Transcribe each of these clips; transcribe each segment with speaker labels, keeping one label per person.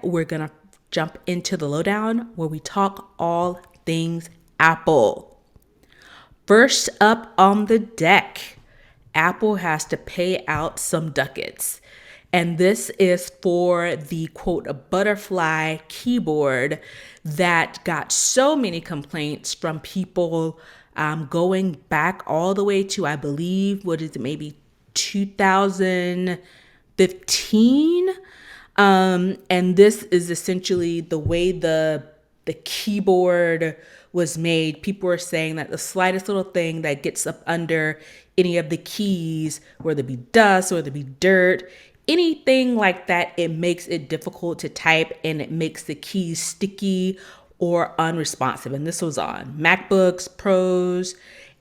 Speaker 1: We're going to jump into the lowdown where we talk all things Apple. First up on the deck, Apple has to pay out some ducats. And this is for the quote butterfly keyboard that got so many complaints from people going back all the way to, I believe, what is it, maybe 2015. And this is essentially the way the keyboard was made. People are saying that the slightest little thing that gets up under any of the keys, whether it be dust, whether it be dirt, anything like that, it makes it difficult to type and it makes the keys sticky or unresponsive. And this was on MacBooks, Pros,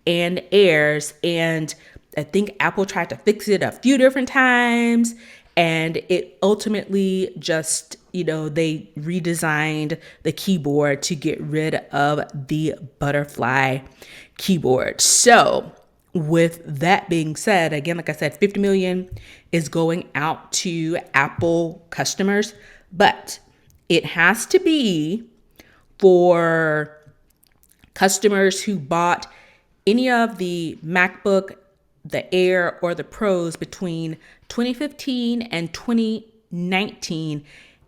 Speaker 1: and Airs. And I think Apple tried to fix it a few different times. And it ultimately just, they redesigned the keyboard to get rid of the butterfly keyboard. So, with that being said, again, like I said, 50 million is going out to Apple customers, but it has to be for customers who bought any of the MacBook, the Air, or the Pros between 2015 and 2019.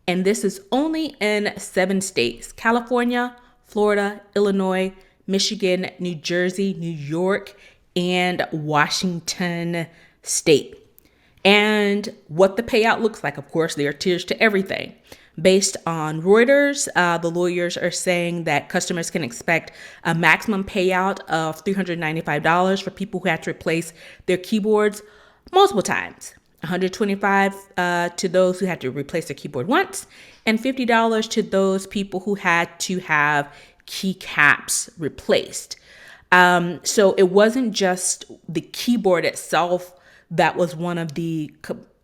Speaker 1: And this is only in 7 states: California, Florida, Illinois, Michigan, New Jersey, New York, and Washington State. And what the payout looks like. Of course, there are tiers to everything. Based on Reuters, the lawyers are saying that customers can expect a maximum payout of $395 for people who had to replace their keyboards multiple times. $125 to those who had to replace their keyboard once, and $50 to those people who had to have keycaps replaced. So it wasn't just the keyboard itself that was one of the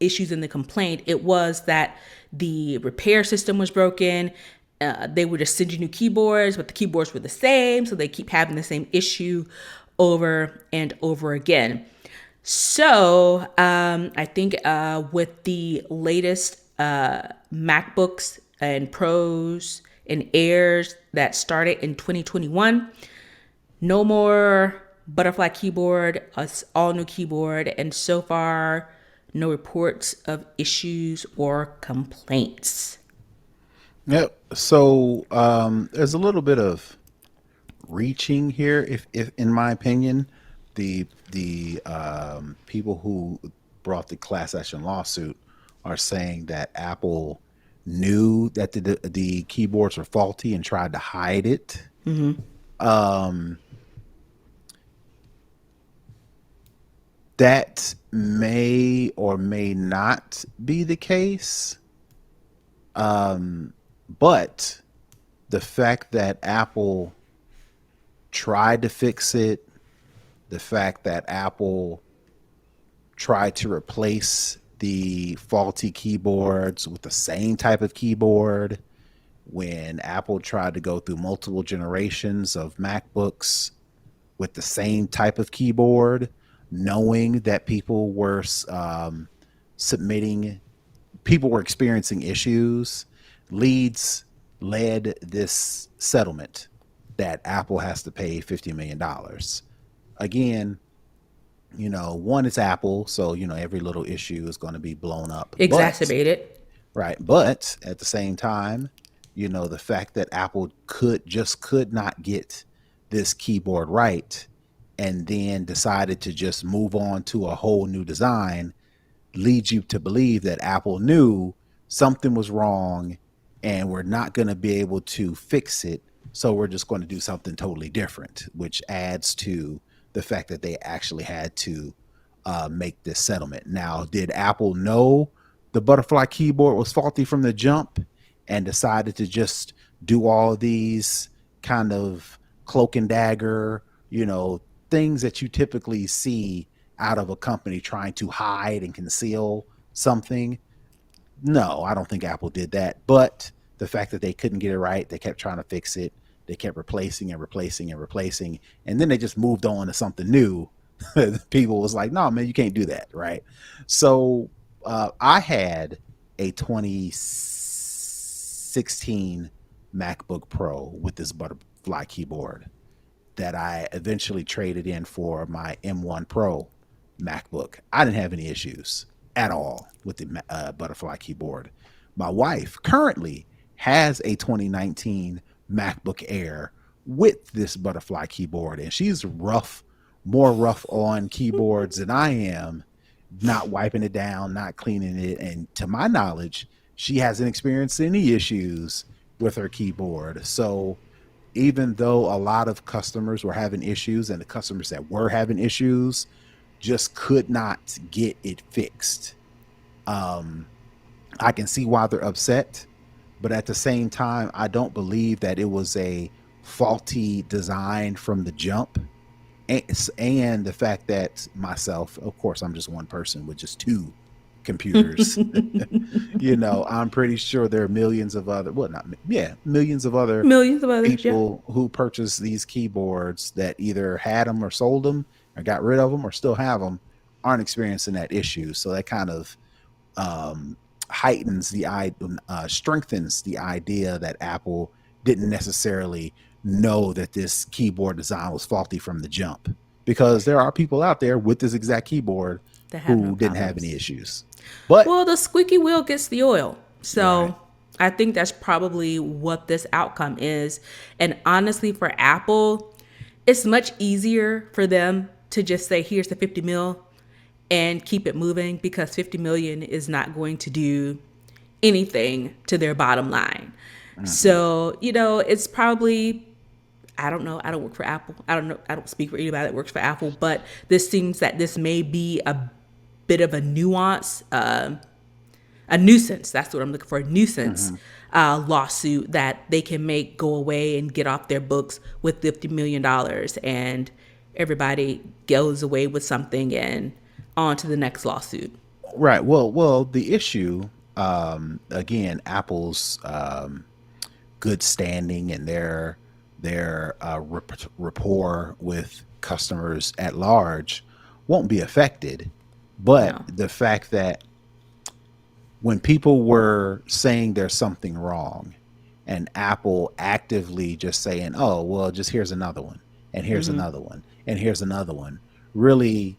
Speaker 1: issues in the complaint. It was that the repair system was broken. They would just send you new keyboards, but the keyboards were the same. So they keep having the same issue over and over again. So I think with the latest MacBooks and Pros and Airs that started in 2021, no more butterfly keyboard, all new keyboard, and so far, no reports of issues or complaints.
Speaker 2: Yep. So there's a little bit of reaching here, if in my opinion, the people who brought the class action lawsuit are saying that Apple knew that the keyboards were faulty and tried to hide it. Um, that may or may not be the case. But the fact that Apple tried to fix it, the fact that Apple tried to replace the faulty keyboards with the same type of keyboard, when Apple tried to go through multiple generations of MacBooks with the same type of keyboard, knowing that submitting, people were experiencing issues, led this settlement that Apple has to pay $50 million. Again, one is Apple, so every little issue is going to be blown up. But
Speaker 1: Exacerbated.
Speaker 2: right, but at the same time, the fact that Apple could not get this keyboard right and then decided to just move on to a whole new design leads you to believe that Apple knew something was wrong and we're not going to be able to fix it. So we're just going to do something totally different, which adds to the fact that they actually had to make this settlement. Now, did Apple know the butterfly keyboard was faulty from the jump and decided to just do all of these kind of cloak and dagger, things that you typically see out of a company trying to hide and conceal something? No, I don't think Apple did that. But the fact that they couldn't get it right, they kept trying to fix it. They kept replacing and replacing and replacing. And then they just moved on to something new. People was like, no, man, you can't do that. Right. So I had a 2016 2016 MacBook Pro with this butterfly keyboard that I eventually traded in for my M1 Pro MacBook. I didn't have any issues at all with the butterfly keyboard. My wife currently has a 2019 MacBook Air with this butterfly keyboard, and she's more rough on keyboards than I am, not wiping it down, not cleaning it. And to my knowledge, she hasn't experienced any issues with her keyboard. So even though a lot of customers were having issues, and the customers that were having issues just could not get it fixed, I can see why they're upset. But at the same time, I don't believe that it was a faulty design from the jump. And the fact that myself, of course, I'm just one person with just two computers. I'm pretty sure there are millions of other, well, not, yeah, millions of other
Speaker 1: Millions of others, yeah.
Speaker 2: people who purchased these keyboards that either had them or sold them or got rid of them or still have them, aren't experiencing that issue. So that kind of um, heightens strengthens the idea that Apple didn't necessarily know that this keyboard design was faulty from the jump, because there are people out there with this exact keyboard
Speaker 1: That have no
Speaker 2: who didn't have any
Speaker 1: problems.
Speaker 2: issues. But
Speaker 1: Well, the squeaky wheel gets the oil.
Speaker 2: right.
Speaker 1: So I think that's probably what this outcome is. And honestly, for Apple, it's much easier for them to just say, here's the 50 mil and keep it moving, because 50 million is not going to do anything to their bottom line.
Speaker 2: Mm-hmm.
Speaker 1: So, it's probably, I don't know. I don't work for Apple. I don't know. I don't speak for anybody that works for Apple, but this seems that this may be a bit of a nuance, a nuisance. That's what I'm looking for. A nuisance
Speaker 2: Mm-hmm.
Speaker 1: lawsuit that they can make go away and get off their books with $50 million, and everybody goes away with something and on to the next lawsuit.
Speaker 2: Right. Well, the issue, again, Apple's good standing and their rapport with customers at large won't be affected. But
Speaker 1: No.
Speaker 2: the fact that when people were saying there's something wrong, and Apple actively just saying, oh, well, just here's another one, and here's another one, and here's another one, really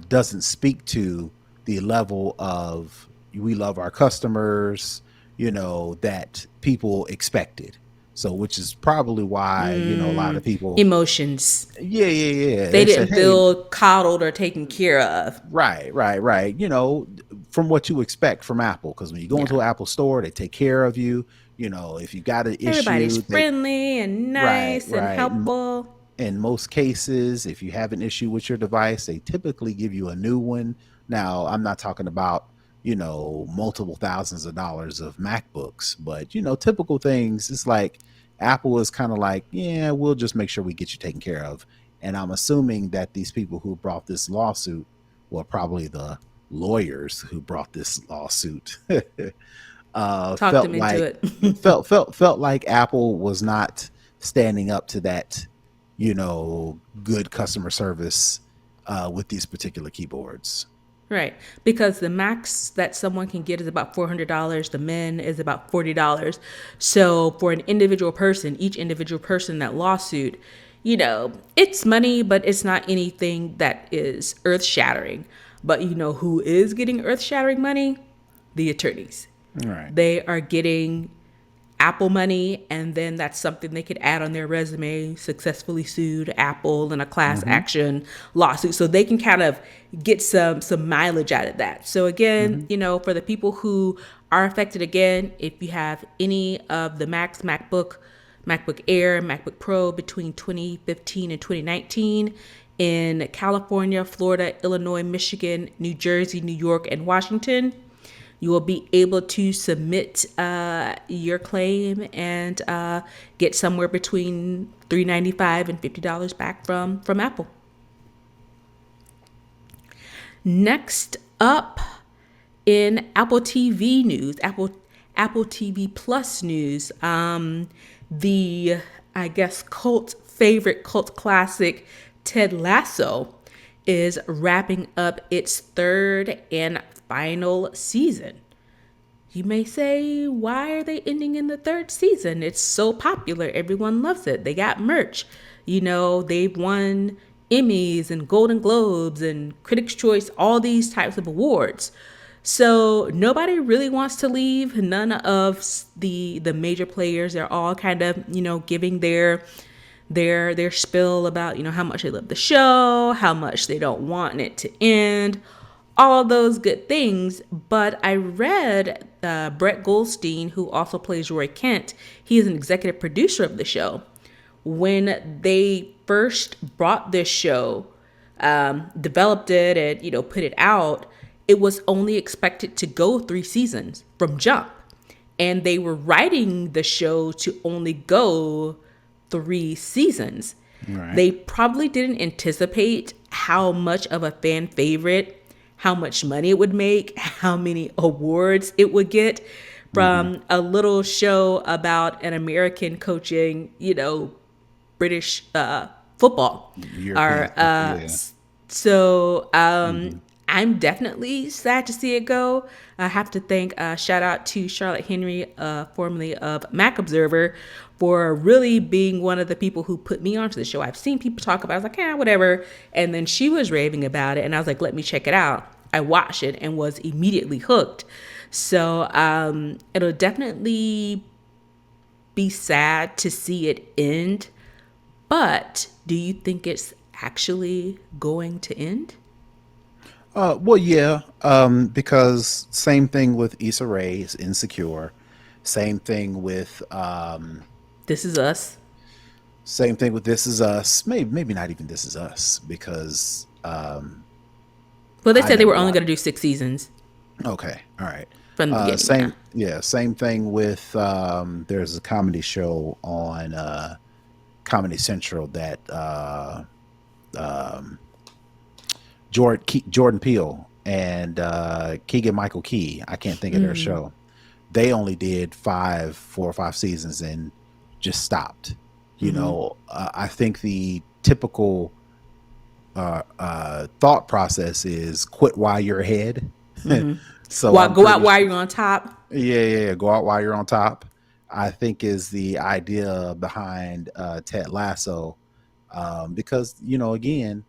Speaker 2: doesn't speak to the level of we love our customers, that people expected. So, which is probably why, a lot of people,
Speaker 1: Emotions.
Speaker 2: yeah, yeah, yeah.
Speaker 1: They
Speaker 2: They said,
Speaker 1: didn't
Speaker 2: hey,
Speaker 1: feel coddled or taken care of.
Speaker 2: right, right, right. From what you expect from Apple, because when you go into
Speaker 1: Yeah.
Speaker 2: an Apple store, they take care of you. If you got an
Speaker 1: Everybody's
Speaker 2: issue, they,
Speaker 1: friendly and
Speaker 2: right,
Speaker 1: nice and
Speaker 2: right.
Speaker 1: helpful.
Speaker 2: In most cases, if you have an issue with your device, they typically give you a new one. Now, I'm not talking about, multiple thousands of dollars of MacBooks, but, typical things. It's like Apple is kind of like, yeah, we'll just make sure we get you taken care of. And I'm assuming that these people who brought this lawsuit, well, probably the lawyers who brought this lawsuit,
Speaker 1: Talked
Speaker 2: felt
Speaker 1: them into
Speaker 2: like
Speaker 1: it.
Speaker 2: felt like Apple was not standing up to that, good customer service with these particular keyboards.
Speaker 1: Right. Because the max that someone can get is about $400. The min is about $40. So for an individual person, each individual person, that lawsuit, it's money, but it's not anything that is earth shattering. But who is getting earth shattering money? The attorneys.
Speaker 2: All right.
Speaker 1: They are getting Apple money, and then that's something they could add on their resume: successfully sued Apple in a class
Speaker 2: Mm-hmm.
Speaker 1: action lawsuit. So they can kind of get some mileage out of that. So again,
Speaker 2: Mm-hmm.
Speaker 1: for the people who are affected, again, if you have any of the Macs, MacBook Air, MacBook Pro between 2015 and 2019 in California, Florida, Illinois, Michigan, New Jersey, New York, and Washington, you will be able to submit your claim and get somewhere between $3.95 and $50 back from Apple. Next up, in Apple TV news, Apple TV Plus news, the, I guess, cult classic Ted Lasso is wrapping up its third and final season. You may say, why are they ending in the third season? It's so popular. Everyone loves it. They got merch. They've won Emmys and Golden Globes and Critics' Choice, all these types of awards. So nobody really wants to leave. None of the major players. They're all kind of, giving their spill about, how much they love the show, how much they don't want it to end, all those good things. But I read Brett Goldstein, who also plays Roy Kent, he is an executive producer of the show. When they first brought this show, developed it and, put it out, it was only expected to go 3 seasons from jump. And they were writing the show to only go 3 seasons.
Speaker 2: Right.
Speaker 1: They probably didn't anticipate how much of a fan favorite, how much money it would make, how many awards it would get
Speaker 2: Mm-hmm.
Speaker 1: from a little show about an American coaching, British football.
Speaker 2: European
Speaker 1: Or
Speaker 2: football. Yeah.
Speaker 1: so
Speaker 2: Mm-hmm.
Speaker 1: I'm definitely sad to see it go. I have to thank shout out to Charlotte Henry, formerly of Mac Observer, for really being one of the people who put me onto the show. I've seen people talk about it. I was like, yeah, whatever. And then she was raving about it, and I was like, let me check it out. I watched it and was immediately hooked. So it'll definitely be sad to see it end. But do you think it's actually going to end?
Speaker 2: Well, yeah, because same thing with Issa Rae's Insecure, same thing with
Speaker 1: This Is Us.
Speaker 2: same thing with This Is Us. Maybe not even This Is Us because
Speaker 1: Well, they
Speaker 2: I
Speaker 1: said they
Speaker 2: never
Speaker 1: were only
Speaker 2: watched.
Speaker 1: going to do 6 seasons
Speaker 2: Okay, all right.
Speaker 1: from the beginning. Yeah.
Speaker 2: Same thing with there's a comedy show on Comedy Central that um, Jordan Peele and Keegan Michael Key. I can't think of their show. They only did 4 or 5 seasons and just stopped. I think the typical thought process is quit while you're ahead. So
Speaker 1: Well,
Speaker 2: I'm
Speaker 1: go out
Speaker 2: pretty
Speaker 1: while
Speaker 2: sure.
Speaker 1: you're on top.
Speaker 2: Yeah. Go out while you're on top. I think is the idea behind Ted Lasso, because again,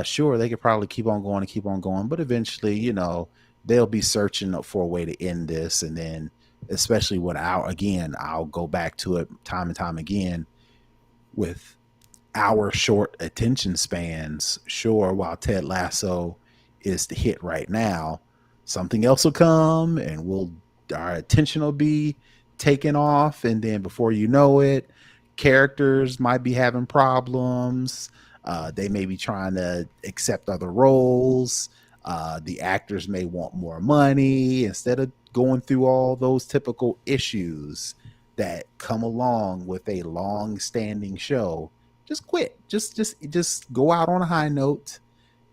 Speaker 2: sure, they could probably keep on going and keep on going, but eventually, they'll be searching for a way to end this. And then, especially when I'll go back to it time and time again with our short attention spans. Sure, while Ted Lasso is the hit right now, something else will come and our attention will be taken off. And then before you know it, characters might be having problems. They may be trying to accept other roles. The actors may want more money instead of going through all those typical issues that come along with a long-standing show. Just quit. Just go out on a high note.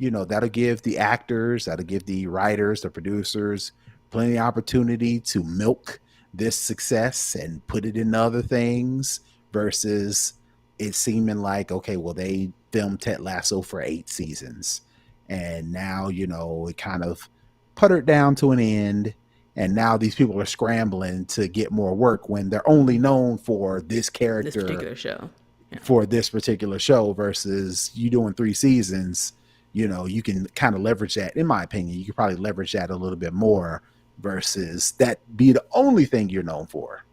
Speaker 2: That'll give the actors, that'll give the writers, the producers plenty of opportunity to milk this success and put it in other things versus it seeming like, okay, well, they filmed Ted Lasso for 8 seasons and now, it kind of puttered down to an end. And now these people are scrambling to get more work when they're only known for this
Speaker 1: This
Speaker 2: character
Speaker 1: particular show. Yeah.
Speaker 2: for this particular show versus you doing 3 seasons. You can kind of leverage that. In my opinion, you could probably leverage that a little bit more versus that be the only thing you're known for.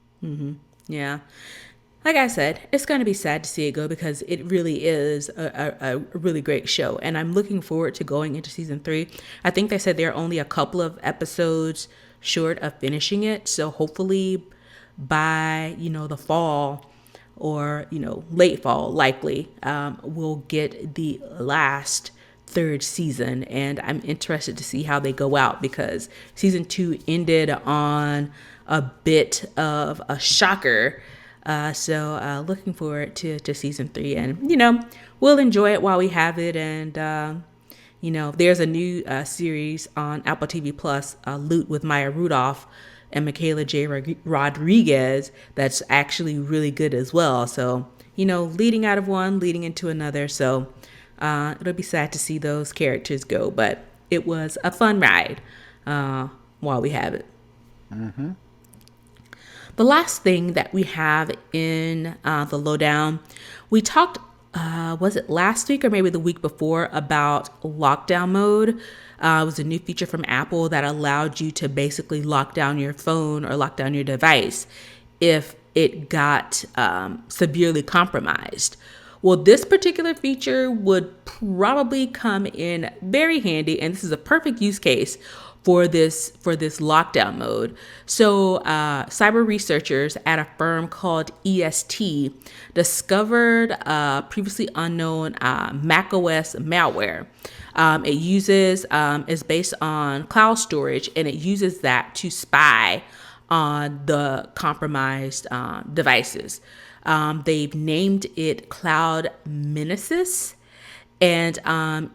Speaker 1: Yeah. Like I said, it's going to be sad to see it go because it really is a really great show. And I'm looking forward to going into season 3. I think they said they're only a couple of episodes short of finishing it. So hopefully by, the fall or, late fall, likely, we'll get the last third season. And I'm interested to see how they go out because season 2 ended on a bit of a shocker. So looking forward to season 3, and we'll enjoy it while we have it. And there's a new series on Apple TV Plus, Loot with Maya Rudolph and Michaela J. Rodriguez, that's actually really good as well. So leading out of one, leading into another. So it'll be sad to see those characters go, but it was a fun ride while we have it.
Speaker 2: Mm-hmm.
Speaker 1: The last thing that we have in the lowdown, we talked, was it last week or maybe the week before, about lockdown mode. It was a new feature from Apple that allowed you to basically lock down your phone or lock down your device if it got severely compromised. Well, this particular feature would probably come in very handy, and this is a perfect use case for this lockdown mode. So, cyber researchers at a firm called EST discovered previously unknown macOS malware. It uses is based on cloud storage, and it uses that to spy on the compromised devices. They've named it Cloud Menaces, and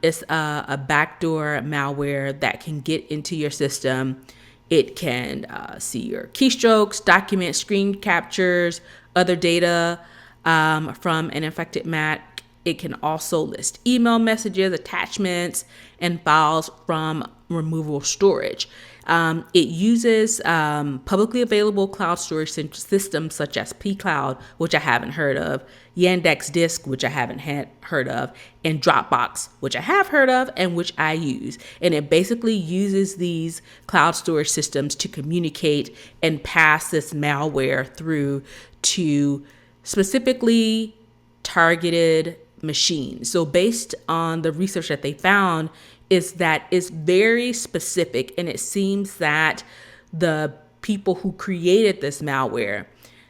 Speaker 1: it's a backdoor malware that can get into your system. It can see your keystrokes, document screen captures, other data from an infected Mac. It can also list email messages, attachments, and files from removable storage. It uses publicly available cloud storage systems such as pCloud, which I haven't heard of, Yandex Disk, which I haven't heard of, and Dropbox, which I have heard of and which I use. And it basically uses these cloud storage systems to communicate and pass this malware through to specifically targeted machines. So based on the research that they found, is that it's very specific, and it seems that the people who created this malware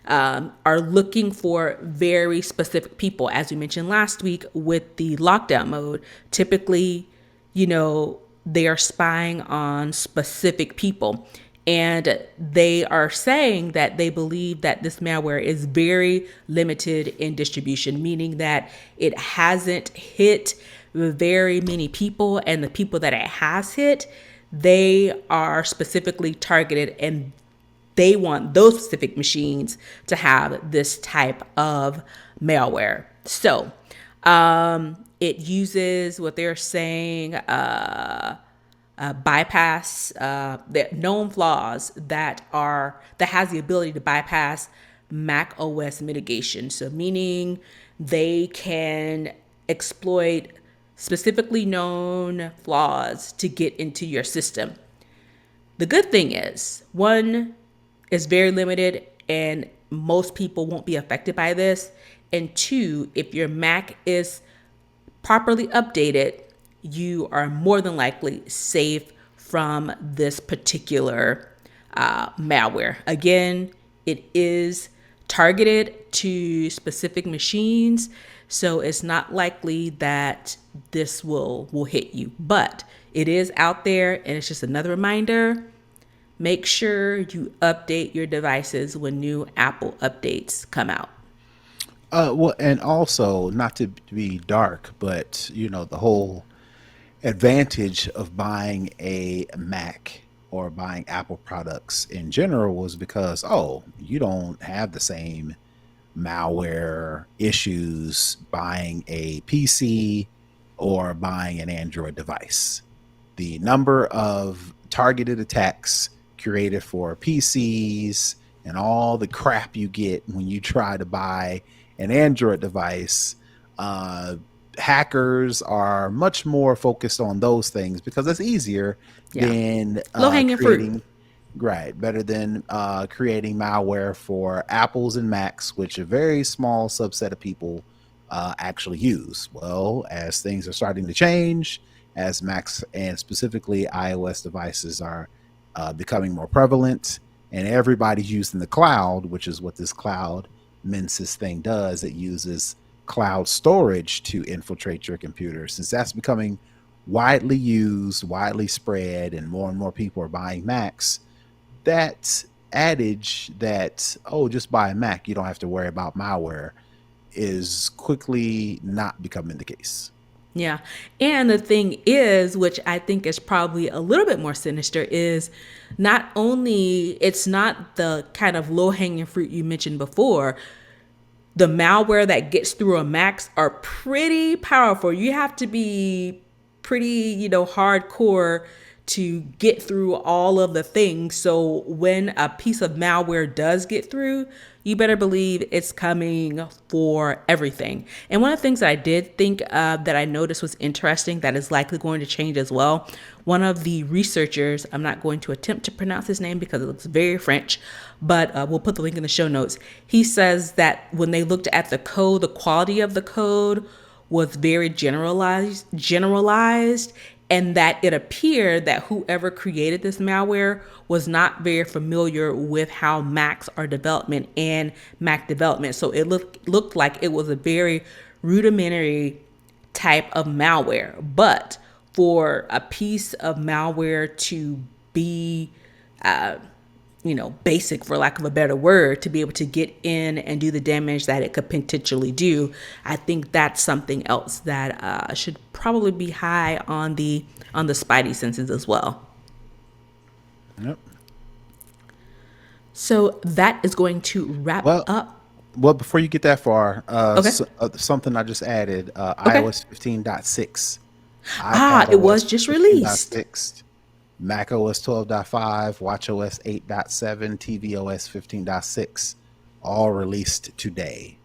Speaker 1: are looking for very specific people. As we mentioned last week with the lockdown mode, typically, they are spying on specific people. And they are saying that they believe that this malware is very limited in distribution, meaning that it hasn't hit very many people, and the people that it has hit, they are specifically targeted, and they want those specific machines to have this type of malware. So it uses what they're saying bypass the known flaws that has the ability to bypass Mac OS mitigation. So meaning they can exploit specifically known flaws to get into your system. The good thing is, one, is very limited and most people won't be affected by this. And two, if your Mac is properly updated, you are more than likely safe from this particular malware. Again, it is targeted to specific machines, so it's not likely that this will hit you. But it is out there, and it's just another reminder. Make sure you update your devices when new Apple updates come out.
Speaker 2: Well, and also not to be dark, but the whole advantage of buying a Mac or buying Apple products in general was because, oh, you don't have the same malware issues buying a PC or buying an Android device. The number of targeted attacks created for PCs and all the crap you get when you try to buy an Android device, uh, hackers are much more focused on those things because it's easier
Speaker 1: Yeah.
Speaker 2: than
Speaker 1: Low hanging fruit.
Speaker 2: creating. Right, better than creating malware for Apples and Macs, which a very small subset of people actually use. Well, as things are starting to change, as Macs and specifically iOS devices are becoming more prevalent, and everybody's using the cloud, which is what this cloud Mensis thing does. It uses cloud storage to infiltrate your computer. Since that's becoming widely used, widely spread, and more people are buying Macs, that adage that, oh, just buy a Mac, you don't have to worry about malware, is quickly not becoming the case.
Speaker 1: Yeah. And the thing is, which I think is probably a little bit more sinister, is not only it's not the kind of low hanging fruit you mentioned before, the malware that gets through a Macs are pretty powerful. You have to be pretty, hardcore to get through all of the things. So when a piece of malware does get through, you better believe it's coming for everything. And one of the things that I did think that I noticed was interesting that is likely going to change as well. One of the researchers, I'm not going to attempt to pronounce his name because it looks very French, but we'll put the link in the show notes. He says that when they looked at the code, the quality of the code was very generalized, and that it appeared that whoever created this malware was not very familiar with how Macs are development and Mac development. So it looked like it was a very rudimentary type of malware. But for a piece of malware to be basic, for lack of a better word, to be able to get in and do the damage that it could potentially do, I think that's something else that should probably be high on the spidey senses as well.
Speaker 2: Yep.
Speaker 1: So that is going to wrap
Speaker 2: Well,
Speaker 1: up.
Speaker 2: before you get that far,
Speaker 1: Okay.
Speaker 2: something I just added,
Speaker 1: Okay.
Speaker 2: iOS 15.6,
Speaker 1: Ah,
Speaker 2: iPad
Speaker 1: it was
Speaker 2: OS
Speaker 1: just released.
Speaker 2: 15.6, Mac OS 12.5, Watch OS 8.7, TV OS 15.6, all released today.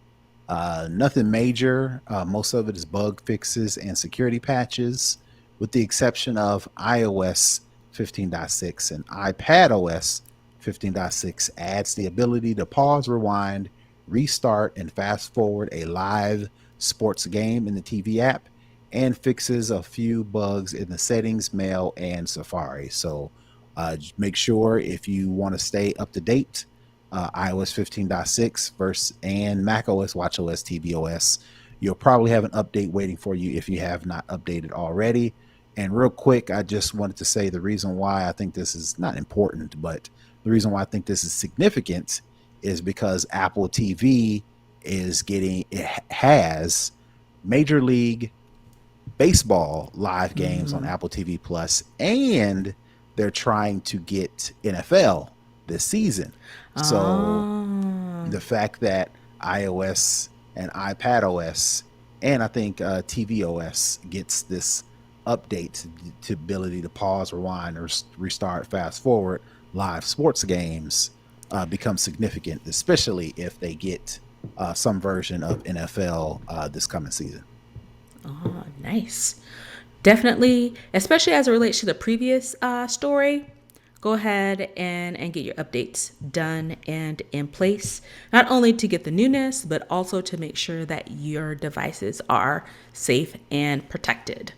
Speaker 2: Nothing major. Most of it is bug fixes and security patches, with the exception of iOS 15.6 and iPad OS 15.6 adds the ability to pause, rewind, restart, and fast forward a live sports game in the TV app, and fixes a few bugs in the settings, mail, and Safari. So make sure if you want to stay up to date, iOS 15.6 versus and macOS, watchOS, tvOS. You'll probably have an update waiting for you if you have not updated already. And real quick, I just wanted to say the reason why I think this is not important, but the reason why I think this is significant is because Apple TV it has Major League Baseball live games on Apple TV Plus, and they're trying to get NFL this season. So
Speaker 1: Ah.
Speaker 2: the fact that iOS and iPad OS and I think TV OS gets this update to ability to pause, rewind, or restart, fast forward live sports games becomes significant, especially if they get some version of NFL this coming season.
Speaker 1: Oh, nice. Definitely, especially as it relates to the previous story, go ahead and get your updates done and in place, not only to get the newness, but also to make sure that your devices are safe and protected.